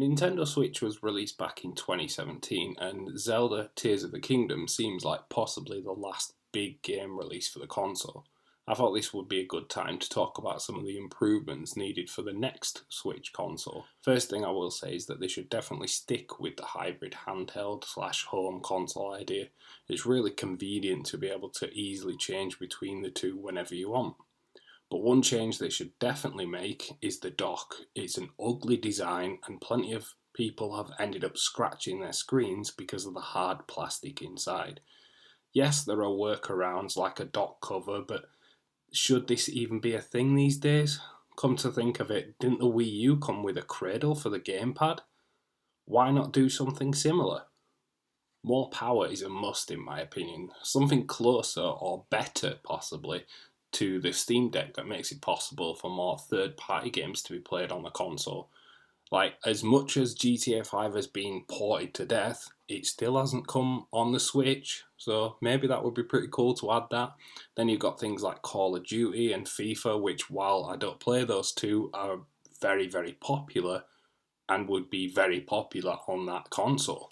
Nintendo Switch was released back in 2017, and Zelda Tears of the Kingdom seems like possibly the last big game release for the console. I thought this would be a good time to talk about some of the improvements needed for the next Switch console. First thing I will say is that they should definitely stick with the hybrid handheld/home console idea. It's really convenient to be able to easily change between the two whenever you want. But one change they should definitely make is the dock. It's an ugly design and plenty of people have ended up scratching their screens because of the hard plastic inside. Yes, there are workarounds like a dock cover, but should this even be a thing these days? Come to think of it, didn't the Wii U come with a cradle for the gamepad? Why not do something similar? More power is a must in my opinion, something closer or better possibly to the Steam Deck that makes it possible for more third-party games to be played on the console. Like, as much as GTA 5 has been ported to death, it still hasn't come on the Switch, so maybe that would be pretty cool to add that. Then you've got things like Call of Duty and FIFA, which, while I don't play those two, are very, very popular and would be very popular on that console.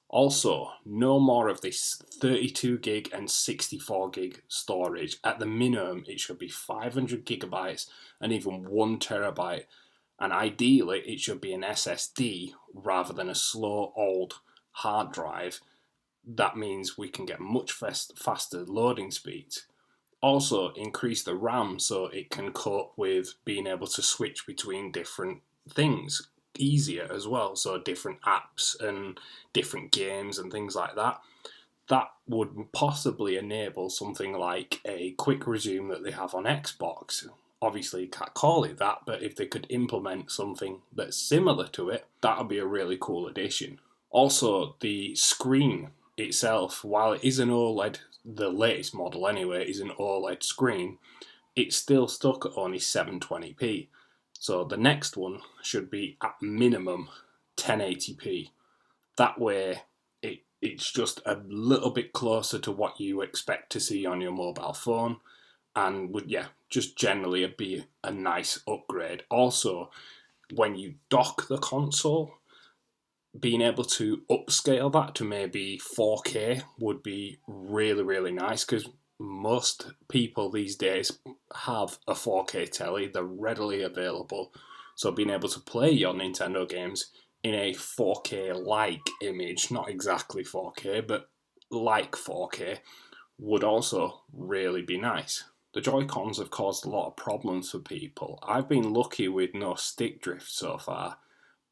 Also, no more of this 32 gig and 64 gig storage. At the minimum, it should be 500 gigabytes and even 1 terabyte. And ideally, it should be an SSD rather than a slow old hard drive. That means we can get much faster loading speeds. Also, increase the RAM so it can cope with being able to switch between different things easier as well, so different apps and different games and things like that. That would possibly enable something like a quick resume that they have on Xbox. Obviously you can't call it that, but if they could implement something that's similar to it, that would be a really cool addition. Also, the screen itself, while it is an OLED, the latest model anyway, is an OLED screen, it's still stuck at only 720p. So the next one should be at minimum 1080p. That way it's just a little bit closer to what you expect to see on your mobile phone and would, just generally be a nice upgrade. Also, when you dock the console, being able to upscale that to maybe 4K would be really, really nice because most people these days have a 4K telly, they're readily available, so being able to play your Nintendo games in a 4K-like image, not exactly 4K, but like 4K, would also really be nice. The Joy-Cons have caused a lot of problems for people. I've been lucky with no stick drift so far,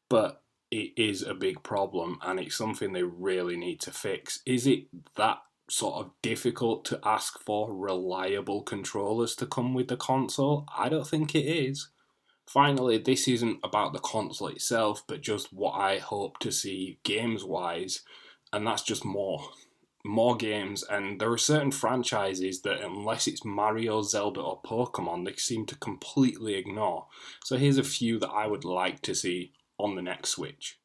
but it is a big problem and it's something they really need to fix. Is it that sort of difficult to ask for reliable controllers to come with the console? I don't think it is. Finally, this isn't about the console itself, but just what I hope to see games-wise, and that's just more games. And there are certain franchises that unless it's Mario, Zelda or Pokemon, they seem to completely ignore. So here's a few that I would like to see on the next Switch.